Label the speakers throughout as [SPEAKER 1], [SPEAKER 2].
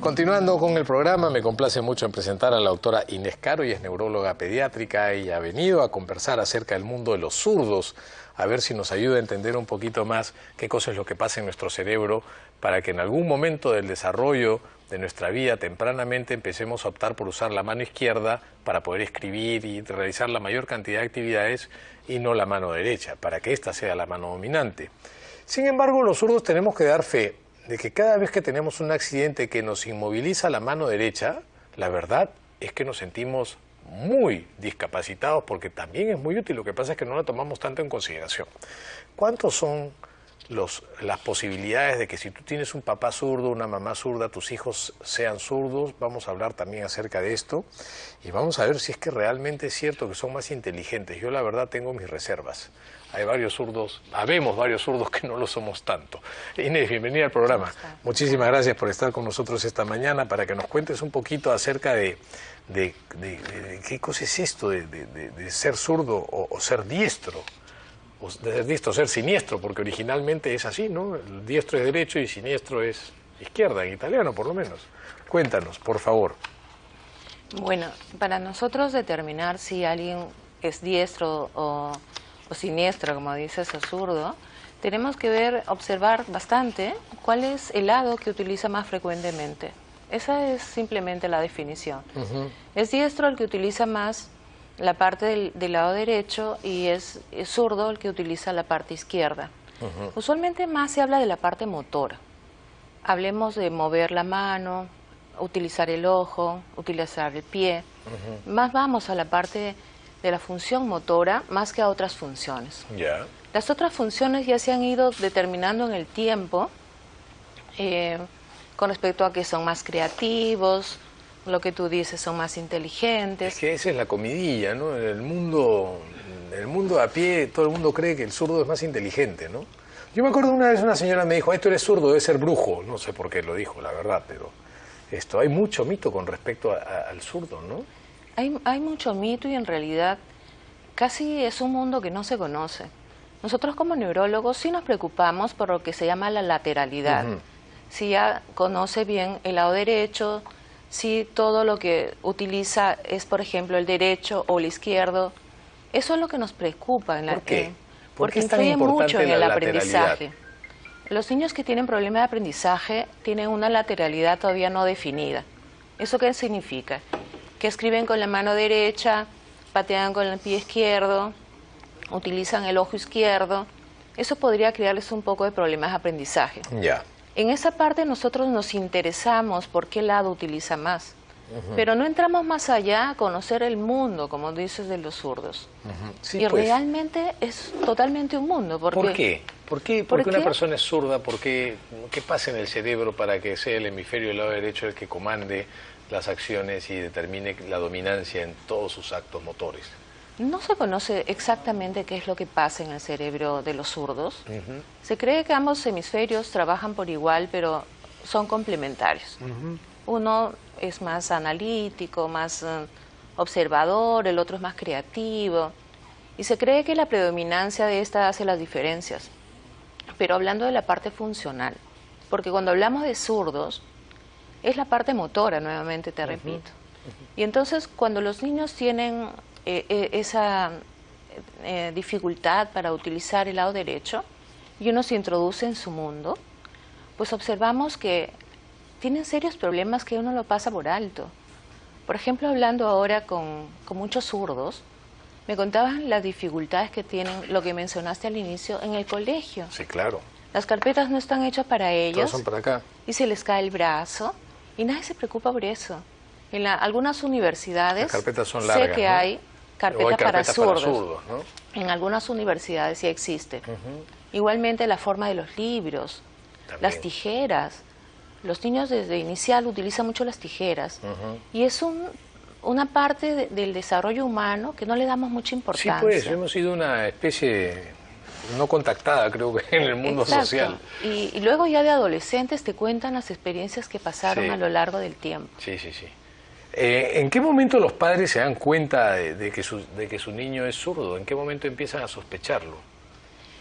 [SPEAKER 1] Continuando con el programa, me complace mucho en presentar a la doctora Inés Caro, ella es neuróloga pediátrica y ha venido a conversar acerca del mundo de los zurdos, a ver si nos ayuda a entender un poquito más qué cosa es lo que pasa en nuestro cerebro para que en algún momento del desarrollo de nuestra vida tempranamente empecemos a optar por usar la mano izquierda para poder escribir y realizar la mayor cantidad de actividades y no la mano derecha, para que ésta sea la mano dominante. Sin embargo, los zurdos tenemos que dar fe de que cada vez que tenemos un accidente que nos inmoviliza la mano derecha, la verdad es que nos sentimos muy discapacitados porque también es muy útil, lo que pasa es que no la tomamos tanto en consideración. ¿Cuántos son las posibilidades de que si tú tienes un papá zurdo, una mamá zurda, tus hijos sean zurdos? Vamos a hablar también acerca de esto y vamos a ver si es que realmente es cierto que son más inteligentes. Yo la verdad tengo mis reservas. Hay varios zurdos, habemos varios zurdos que no lo somos tanto. Inés, bienvenida al programa. Muchísimas gracias por estar con nosotros esta mañana para que nos cuentes un poquito acerca de qué cosa es esto de ser zurdo o ser diestro. O de ser diestro o ser siniestro, porque originalmente es así, ¿no? El diestro es derecho y siniestro es izquierda, en italiano por lo menos. Cuéntanos, por favor.
[SPEAKER 2] Bueno, para nosotros determinar si alguien es diestro o siniestro, como dices, o zurdo, tenemos que observar bastante cuál es el lado que utiliza más frecuentemente. Esa es simplemente la definición. Es diestro el que utiliza más la parte del lado derecho y es zurdo el que utiliza la parte izquierda. Usualmente más se habla de la parte motora. Hablemos de mover la mano, utilizar el ojo, utilizar el pie. Más vamos a la parte de la función motora más que a otras funciones. Las otras funciones ya se han ido determinando en el tiempo con respecto a que son más creativos, lo que tú dices, son más inteligentes.
[SPEAKER 1] Es que esa es la comidilla, ¿no? En el mundo a pie todo el mundo cree que el zurdo es más inteligente, ¿no? Yo me acuerdo una vez una señora me dijo, esto eres zurdo, debe ser brujo. No sé por qué lo dijo, la verdad, pero hay mucho mito con respecto al zurdo, ¿no?
[SPEAKER 2] Hay mucho mito y en realidad casi es un mundo que no se conoce. Nosotros como neurólogos sí nos preocupamos por lo que se llama la lateralidad. Si ya conoce bien el lado derecho, si todo lo que utiliza es, por ejemplo, el derecho o el izquierdo, eso es lo que nos preocupa.
[SPEAKER 1] ¿Por qué?
[SPEAKER 2] Porque influye mucho en el aprendizaje. Los niños que tienen problemas de aprendizaje tienen una lateralidad todavía no definida. ¿Eso qué significa? Que escriben con la mano derecha, patean con el pie izquierdo, utilizan el ojo izquierdo. Eso podría crearles un poco de problemas de aprendizaje. En esa parte nosotros nos interesamos por qué lado utiliza más. Pero no entramos más allá a conocer el mundo, como dices, de los zurdos.
[SPEAKER 1] Sí,
[SPEAKER 2] y
[SPEAKER 1] pues,
[SPEAKER 2] realmente es totalmente un mundo.
[SPEAKER 1] ¿Por qué? ¿Por qué una persona es zurda? ¿Qué pasa en el cerebro para que sea el hemisferio del lado derecho el que comande las acciones y determine la dominancia en todos sus actos motores?
[SPEAKER 2] No se conoce exactamente qué es lo que pasa en el cerebro de los zurdos. Se cree que ambos hemisferios trabajan por igual, pero son complementarios. Uno es más analítico, más observador, el otro es más creativo. Y se cree que la predominancia de esta hace las diferencias. Pero hablando de la parte funcional, porque cuando hablamos de zurdos, es la parte motora, nuevamente te repito. Y entonces cuando los niños tienen esa dificultad para utilizar el lado derecho y uno se introduce en su mundo, pues observamos que tienen serios problemas que uno lo pasa por alto. Por ejemplo, hablando ahora con muchos zurdos, me contaban las dificultades que tienen, lo que mencionaste al inicio, en el colegio.
[SPEAKER 1] Sí, claro.
[SPEAKER 2] Las carpetas no están hechas para ellos.
[SPEAKER 1] Todas son para acá.
[SPEAKER 2] Y se les cae el brazo y nadie se preocupa por eso. En algunas universidades
[SPEAKER 1] las carpetas son largas,
[SPEAKER 2] sé que
[SPEAKER 1] ¿no?
[SPEAKER 2] hay carpetas para zurdos,
[SPEAKER 1] ¿no?
[SPEAKER 2] En algunas universidades sí existe. Igualmente la forma de los libros, las tijeras. Los niños desde inicial utilizan mucho las tijeras. Y es una parte del desarrollo humano que no le damos mucha importancia.
[SPEAKER 1] Sí, pues, hemos sido una especie no contactada, creo que, en el mundo social.
[SPEAKER 2] Y luego ya de adolescentes te cuentan las experiencias que pasaron a lo largo del tiempo.
[SPEAKER 1] Sí. ¿En qué momento los padres se dan cuenta de que su niño es zurdo? ¿En qué momento empiezan a sospecharlo?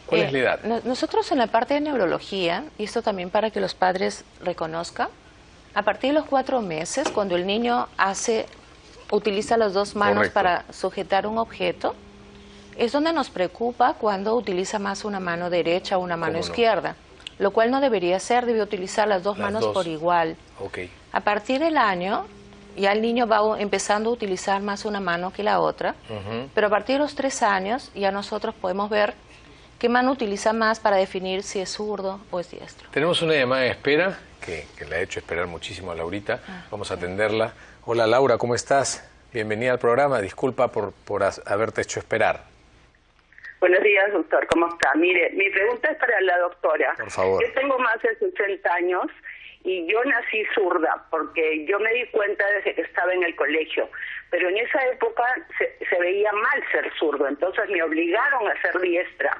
[SPEAKER 1] ¿Cuál es la edad?
[SPEAKER 2] Nosotros en la parte de neurología, y esto también para que los padres reconozcan, A partir de los 4 meses, cuando el niño utiliza las dos manos
[SPEAKER 1] Correcto.
[SPEAKER 2] para sujetar un objeto, es donde nos preocupa cuando utiliza más una mano derecha o una mano
[SPEAKER 1] ¿Cómo no?
[SPEAKER 2] izquierda, lo cual no debería ser, debe utilizar las dos manos por igual.
[SPEAKER 1] Ok.
[SPEAKER 2] A partir del año, ya el niño va empezando a utilizar más una mano que la otra, pero a partir de los 3 años ya nosotros podemos ver qué mano utiliza más para definir si es zurdo o es diestro.
[SPEAKER 1] Tenemos una llamada de espera que le ha hecho esperar muchísimo a Laurita. Vamos a atenderla. Hola Laura, ¿cómo estás? Bienvenida al programa. Disculpa por haberte hecho esperar.
[SPEAKER 3] Buenos días, doctor. ¿Cómo está? Mire, mi pregunta es para la doctora.
[SPEAKER 1] Por favor.
[SPEAKER 3] Yo tengo más de 60 años y yo nací zurda porque yo me di cuenta desde que estaba en el colegio. Pero en esa época se veía mal ser zurdo, entonces me obligaron a ser diestra.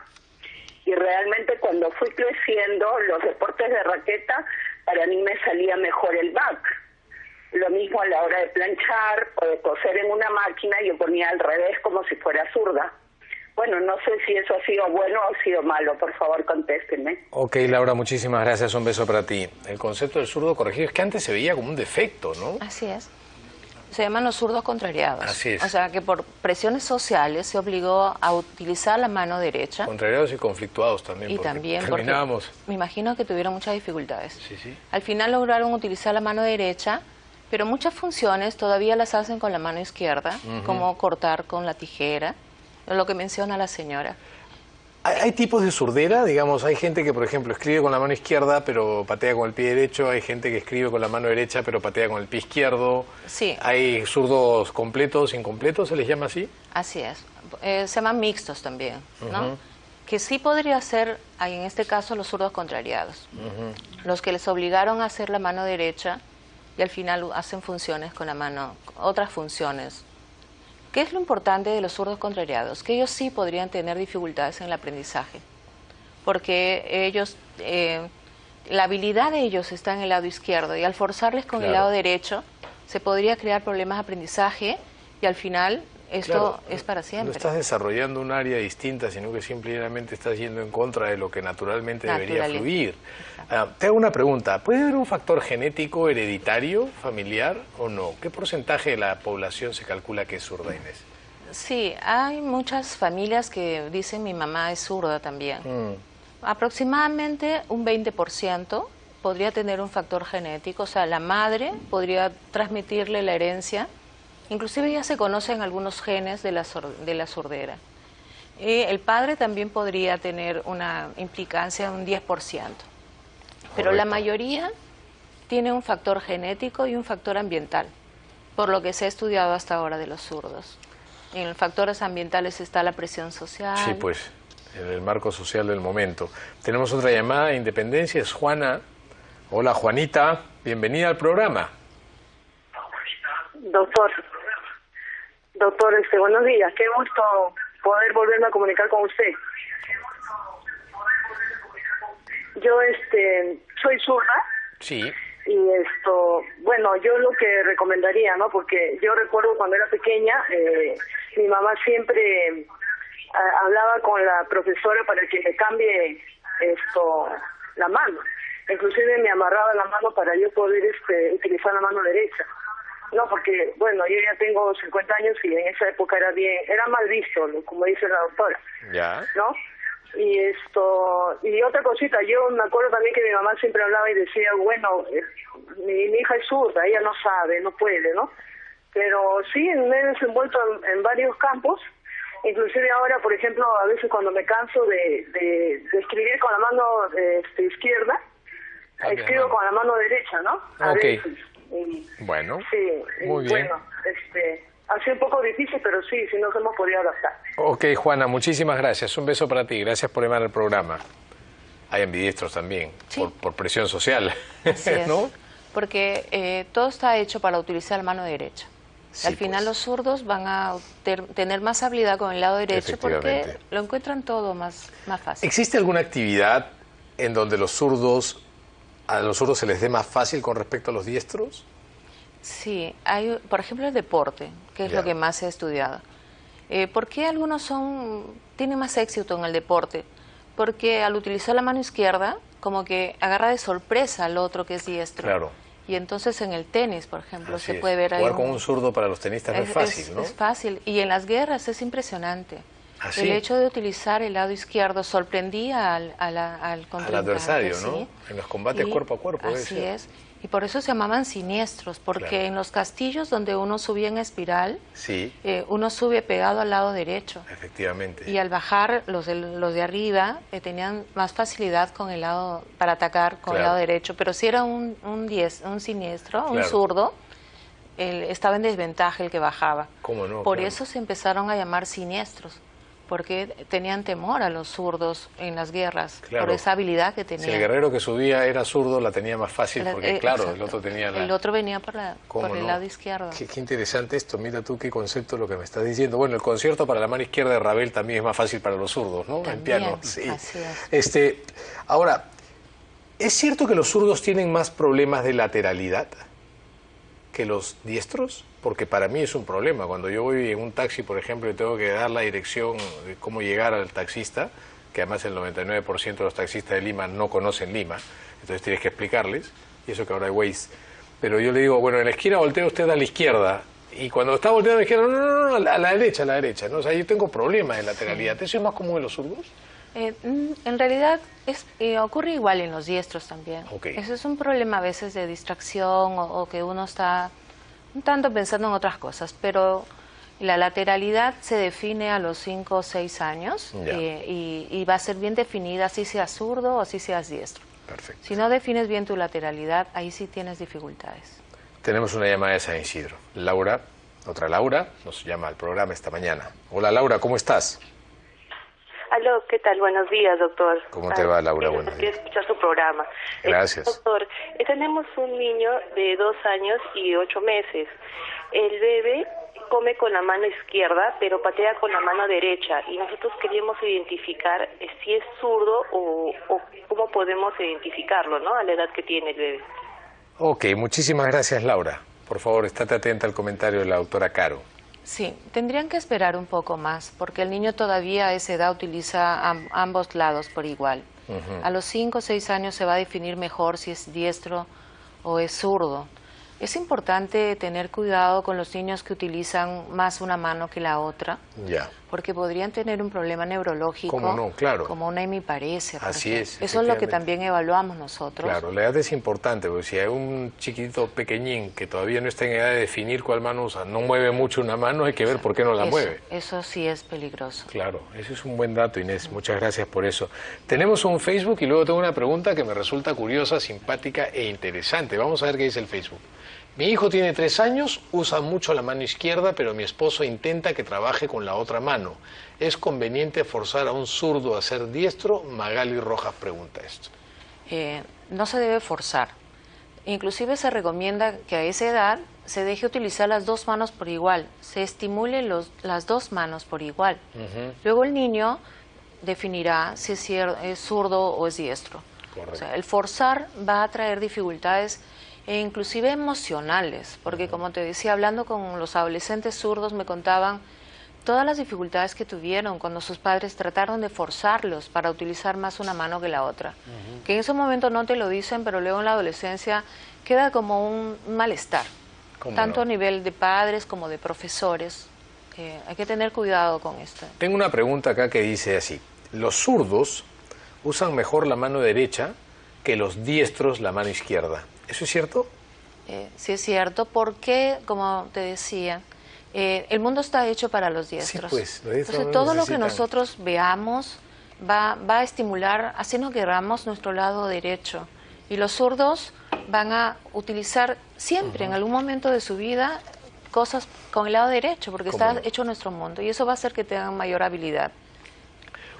[SPEAKER 3] Y realmente cuando fui creciendo, los deportes de raqueta, para mí me salía mejor el back. Lo mismo a la hora de planchar o de coser en una máquina, yo ponía al revés como si fuera zurda. Bueno, no sé si eso ha sido bueno o ha sido malo, por favor contéstenme.
[SPEAKER 1] Ok, Laura, muchísimas gracias, un beso para ti. El concepto del zurdo corregido es que antes se veía como un defecto, ¿no?
[SPEAKER 2] Así es. Se llaman los zurdos contrariados.
[SPEAKER 1] Así es.
[SPEAKER 2] O sea que por presiones sociales se obligó a utilizar la mano derecha.
[SPEAKER 1] Contrariados y conflictuados también.
[SPEAKER 2] Y
[SPEAKER 1] porque
[SPEAKER 2] también
[SPEAKER 1] terminábamos...
[SPEAKER 2] porque me imagino que tuvieron muchas dificultades.
[SPEAKER 1] Sí, sí.
[SPEAKER 2] Al final lograron utilizar la mano derecha, pero muchas funciones todavía las hacen con la mano izquierda, como cortar con la tijera, lo que menciona la señora.
[SPEAKER 1] ¿Hay tipos de surdera? Digamos, hay gente que, por ejemplo, escribe con la mano izquierda pero patea con el pie derecho, hay gente que escribe con la mano derecha pero patea con el pie izquierdo.
[SPEAKER 2] Sí.
[SPEAKER 1] ¿Hay zurdos completos, incompletos, se les llama así?
[SPEAKER 2] Así es. Se llaman mixtos también, ¿no? Que sí podría ser, en este caso, los zurdos contrariados. Los que les obligaron a hacer la mano derecha y al final hacen funciones con la mano, otras funciones. ¿Qué es lo importante de los zurdos contrariados? Que ellos sí podrían tener dificultades en el aprendizaje, porque ellos, la habilidad de ellos está en el lado izquierdo y al forzarles con el lado derecho se podría crear problemas de aprendizaje y al final esto es para siempre.
[SPEAKER 1] No estás desarrollando un área distinta, sino que simplemente estás yendo en contra de lo que naturalmente debería fluir. Te hago una pregunta, ¿puede haber un factor genético hereditario, familiar o no? ¿Qué porcentaje de la población se calcula que es zurda, Inés?
[SPEAKER 2] Sí, hay muchas familias que dicen mi mamá es zurda también. Aproximadamente un 20% podría tener un factor genético, o sea, la madre podría transmitirle la herencia. Inclusive ya se conocen algunos genes de la sordera. Y el padre también podría tener una implicancia de un 10%. Pero la mayoría tiene un factor genético y un factor ambiental, por lo que se ha estudiado hasta ahora de los zurdos. En los factores ambientales está la presión social.
[SPEAKER 1] Sí, pues, en el marco social del momento. Tenemos otra llamada de Independencia, es Juana. Hola, Juanita, bienvenida al programa.
[SPEAKER 3] Doctor, buenos días. Qué gusto poder volverme a comunicar con usted. Yo soy zurda.
[SPEAKER 1] Sí.
[SPEAKER 3] Y bueno, yo lo que recomendaría, ¿no? Porque yo recuerdo cuando era pequeña, mi mamá siempre hablaba con la profesora para que me cambie la mano. Inclusive me amarraba la mano para yo poder utilizar la mano derecha. No, porque, bueno, yo ya tengo 50 años y en esa época era mal visto, como dice la doctora.
[SPEAKER 1] Ya.
[SPEAKER 3] ¿No? Y otra cosita, yo me acuerdo también que mi mamá siempre hablaba y decía, bueno, mi hija es zurda, ella no sabe, no puede, ¿no? Pero sí, me he desenvuelto en varios campos, inclusive ahora, por ejemplo, a veces cuando me canso de escribir con la mano izquierda, escribo con la mano derecha, ¿no? A veces.
[SPEAKER 1] Bueno,
[SPEAKER 3] sí,
[SPEAKER 1] muy bien.
[SPEAKER 3] Bueno, ha sido un poco difícil, pero sí nos hemos podido adaptar.
[SPEAKER 1] Ok, Juana, muchísimas gracias. Un beso para ti. Gracias por llamar al programa. Hay ambidiestros también,
[SPEAKER 2] sí,
[SPEAKER 1] por presión social.
[SPEAKER 2] Así es,
[SPEAKER 1] ¿no?
[SPEAKER 2] Porque todo está hecho para utilizar la mano derecha.
[SPEAKER 1] Sí,
[SPEAKER 2] al final
[SPEAKER 1] pues,
[SPEAKER 2] los zurdos van a tener más habilidad con el lado derecho porque lo encuentran todo más fácil.
[SPEAKER 1] ¿Existe alguna actividad en donde a los zurdos se les dé más fácil con respecto a los diestros?
[SPEAKER 2] Sí, hay, por ejemplo, el deporte, que es lo que más se ha estudiado. ¿Por qué algunos tienen más éxito en el deporte? Porque al utilizar la mano izquierda, como que agarra de sorpresa al otro que es diestro.
[SPEAKER 1] Claro.
[SPEAKER 2] Y entonces en el tenis, por ejemplo,
[SPEAKER 1] Así
[SPEAKER 2] se puede ver ahí...
[SPEAKER 1] Jugar con un zurdo para los tenistas no es fácil, ¿no?
[SPEAKER 2] Es fácil. Y en las guerras es impresionante.
[SPEAKER 1] ¿Ah, sí?
[SPEAKER 2] El hecho de utilizar el lado izquierdo sorprendía al contrincante.
[SPEAKER 1] Al adversario, ¿no?
[SPEAKER 2] ¿Sí?
[SPEAKER 1] En los combates cuerpo a cuerpo.
[SPEAKER 2] Así es. Y por eso se llamaban siniestros, porque
[SPEAKER 1] Claro.
[SPEAKER 2] en los castillos donde uno subía en espiral,
[SPEAKER 1] Sí,
[SPEAKER 2] uno sube pegado al lado derecho.
[SPEAKER 1] efectivamente.
[SPEAKER 2] Y al bajar, los de arriba tenían más facilidad con el lado para atacar con el
[SPEAKER 1] Claro.
[SPEAKER 2] lado derecho. Pero si era un siniestro, un
[SPEAKER 1] Claro.
[SPEAKER 2] zurdo, estaba en desventaja el que bajaba.
[SPEAKER 1] ¿Cómo no?
[SPEAKER 2] Por
[SPEAKER 1] Claro.
[SPEAKER 2] eso se empezaron a llamar siniestros, porque tenían temor a los zurdos en las guerras,
[SPEAKER 1] Claro.
[SPEAKER 2] por esa habilidad que
[SPEAKER 1] Si
[SPEAKER 2] tenían.
[SPEAKER 1] el guerrero que subía era zurdo, la tenía más fácil, porque claro, el
[SPEAKER 2] Exacto.
[SPEAKER 1] otro tenía la...
[SPEAKER 2] El otro venía por
[SPEAKER 1] ¿Cómo
[SPEAKER 2] el
[SPEAKER 1] no?
[SPEAKER 2] lado izquierdo.
[SPEAKER 1] Qué interesante esto, mira tú qué concepto lo que me estás diciendo. Bueno, el concierto para la mano izquierda de Ravel también es más fácil para los zurdos, ¿no? En
[SPEAKER 2] También,
[SPEAKER 1] piano, sí.
[SPEAKER 2] así es.
[SPEAKER 1] Ahora, ¿es cierto que los zurdos tienen más problemas de lateralidad que los diestros? Porque para mí es un problema. Cuando yo voy en un taxi, por ejemplo, y tengo que dar la dirección de cómo llegar al taxista, que además el 99% de los taxistas de Lima no conocen Lima, entonces tienes que explicarles, y eso que ahora hay Waze. Pero yo le digo, bueno, en la esquina voltea usted a la izquierda, y cuando está volteando a la izquierda, no, a la derecha, ¿no? O sea, yo tengo problemas de lateralidad. ¿Eso es más común en los zurdos?
[SPEAKER 2] En realidad ocurre igual en los diestros también.
[SPEAKER 1] Ok.
[SPEAKER 2] Ese es un problema a veces de distracción o que uno está un tanto pensando en otras cosas, pero la lateralidad se define a los 5 o 6 años
[SPEAKER 1] Ya.
[SPEAKER 2] y va a ser bien definida, así seas zurdo o así seas diestro.
[SPEAKER 1] Perfecto.
[SPEAKER 2] Si no defines bien tu lateralidad, ahí sí tienes dificultades.
[SPEAKER 1] Tenemos una llamada de San Isidro. Laura, otra Laura, nos llama al programa esta mañana. Hola Laura, ¿cómo estás?
[SPEAKER 4] Aló, ¿qué tal? Buenos días, doctor.
[SPEAKER 1] ¿Cómo te va, Laura? Buenos
[SPEAKER 4] Quiero
[SPEAKER 1] días.
[SPEAKER 4] escuchar su programa.
[SPEAKER 1] Gracias.
[SPEAKER 4] Doctor, tenemos un niño de 2 años y 8 meses. El bebé come con la mano izquierda, pero patea con la mano derecha. Y nosotros queríamos identificar si es zurdo o cómo podemos identificarlo, ¿no? A la edad que tiene el bebé.
[SPEAKER 1] Ok, muchísimas gracias Laura. Por favor, estate atenta al comentario de la doctora Caro.
[SPEAKER 2] Sí, tendrían que esperar un poco más, porque el niño todavía a esa edad utiliza ambos lados por igual. A los 5 o 6 años se va a definir mejor si es diestro o es zurdo. Es importante tener cuidado con los niños que utilizan más una mano que la otra,
[SPEAKER 1] Ya.
[SPEAKER 2] porque podrían tener un problema neurológico,
[SPEAKER 1] ¿Cómo no? Claro.
[SPEAKER 2] como una hemiparesia. por
[SPEAKER 1] Así
[SPEAKER 2] ejemplo.
[SPEAKER 1] es,
[SPEAKER 2] Eso es lo que
[SPEAKER 1] efectivamente.
[SPEAKER 2] también evaluamos nosotros.
[SPEAKER 1] Claro, la edad es importante, porque si hay un chiquitito pequeñín que todavía no está en edad de definir cuál mano usa, no mueve mucho una mano, hay que ver por qué no la mueve.
[SPEAKER 2] Eso sí es peligroso.
[SPEAKER 1] Claro, ese es un buen dato, Inés. Muchas gracias por eso. Tenemos un Facebook y luego tengo una pregunta que me resulta curiosa, simpática e interesante. Vamos a ver qué dice el Facebook. Mi hijo tiene 3 años, usa mucho la mano izquierda, pero mi esposo intenta que trabaje con la otra mano. ¿Es conveniente forzar a un zurdo a ser diestro? Magali Rojas pregunta esto.
[SPEAKER 2] No se debe forzar. Inclusive se recomienda que a esa edad se deje utilizar las dos manos por igual, se estimule las dos manos por igual. Luego el niño definirá si es zurdo o es diestro.
[SPEAKER 1] Correcto.
[SPEAKER 2] O sea, el forzar va a traer dificultades inclusive emocionales, porque como te decía, hablando con los adolescentes zurdos me contaban todas las dificultades que tuvieron cuando sus padres trataron de forzarlos para utilizar más una mano que la otra. Que en ese momento no te lo dicen, pero luego en la adolescencia queda como un malestar, tanto a nivel de padres como de profesores. Hay que tener cuidado con esto.
[SPEAKER 1] Tengo una pregunta acá que dice así. Los zurdos usan mejor la mano derecha que los diestros la mano izquierda. ¿Eso es cierto?
[SPEAKER 2] Sí es cierto, porque, como te decía, el mundo está hecho para los diestros.
[SPEAKER 1] Sí, pues, los diestros
[SPEAKER 2] Entonces,
[SPEAKER 1] no
[SPEAKER 2] todo lo que
[SPEAKER 1] necesitan.
[SPEAKER 2] nosotros veamos va a estimular, así no queramos, nuestro lado derecho. Y los zurdos van a utilizar siempre, en algún momento de su vida, cosas con el lado derecho, porque está hecho nuestro mundo. Y eso va a hacer que tengan mayor habilidad.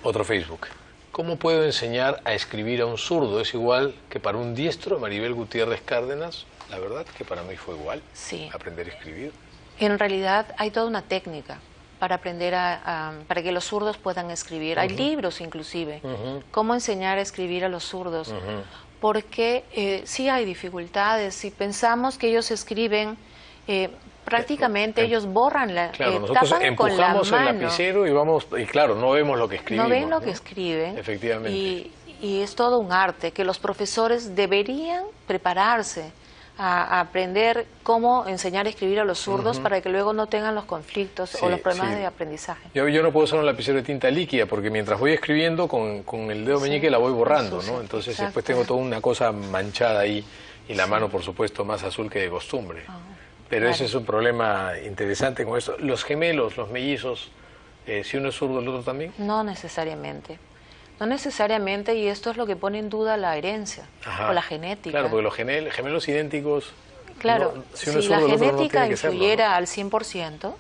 [SPEAKER 1] Otro Facebook. ¿Cómo puedo enseñar a escribir a un zurdo? ¿Es igual que para un diestro? Maribel Gutiérrez Cárdenas. La verdad que para mí fue igual.
[SPEAKER 2] Sí.
[SPEAKER 1] Aprender a escribir.
[SPEAKER 2] En realidad hay toda una técnica para aprender para que los zurdos puedan escribir. Hay libros inclusive. Cómo enseñar a escribir a los zurdos. Porque sí hay dificultades. Si pensamos que ellos escriben, prácticamente ellos borran
[SPEAKER 1] Claro, nosotros
[SPEAKER 2] tapan con la
[SPEAKER 1] empujamos el
[SPEAKER 2] mano.
[SPEAKER 1] lapicero y claro, no vemos lo que escribimos.
[SPEAKER 2] No ven lo que escriben.
[SPEAKER 1] Efectivamente.
[SPEAKER 2] Y es todo un arte que los profesores deberían prepararse a aprender cómo enseñar a escribir a los zurdos para que luego no tengan los conflictos o los problemas de aprendizaje.
[SPEAKER 1] Yo no puedo usar un lapicero de tinta líquida porque mientras voy escribiendo con el dedo meñique la voy borrando, ¿no? Entonces después tengo toda una cosa manchada ahí y la mano, por supuesto, más azul que de costumbre. Pero ese es un problema interesante con eso. Los gemelos, los mellizos, si uno es zurdo, ¿el otro también?
[SPEAKER 2] No necesariamente. No necesariamente, y esto es lo que pone en duda la herencia o la genética.
[SPEAKER 1] Claro, porque los gemelos idénticos...
[SPEAKER 2] Claro,
[SPEAKER 1] no,
[SPEAKER 2] si
[SPEAKER 1] uno es
[SPEAKER 2] la
[SPEAKER 1] zurdo, el otro no
[SPEAKER 2] genética
[SPEAKER 1] tiene que serlo,
[SPEAKER 2] influyera
[SPEAKER 1] ¿no?
[SPEAKER 2] al 100%,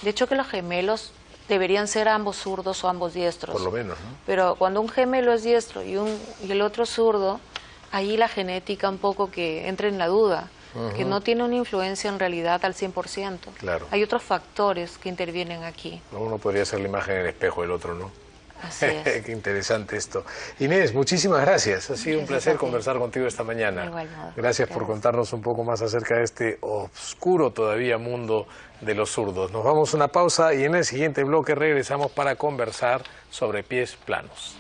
[SPEAKER 2] de hecho que los gemelos deberían ser ambos zurdos o ambos diestros.
[SPEAKER 1] Por lo menos, ¿no?
[SPEAKER 2] Pero cuando un gemelo es diestro y el otro zurdo, ahí la genética un poco que entra en la duda, que no tiene una influencia en realidad al 100%.
[SPEAKER 1] Claro.
[SPEAKER 2] Hay otros factores que intervienen aquí.
[SPEAKER 1] Uno podría ser la imagen en el espejo del otro, ¿no?
[SPEAKER 2] Así es.
[SPEAKER 1] Qué interesante esto. Inés, muchísimas gracias. Ha sido un placer conversar contigo esta mañana.
[SPEAKER 2] De igual modo.
[SPEAKER 1] Gracias por contarnos un poco más acerca de este oscuro todavía mundo de los zurdos. Nos vamos a una pausa y en el siguiente bloque regresamos para conversar sobre pies planos.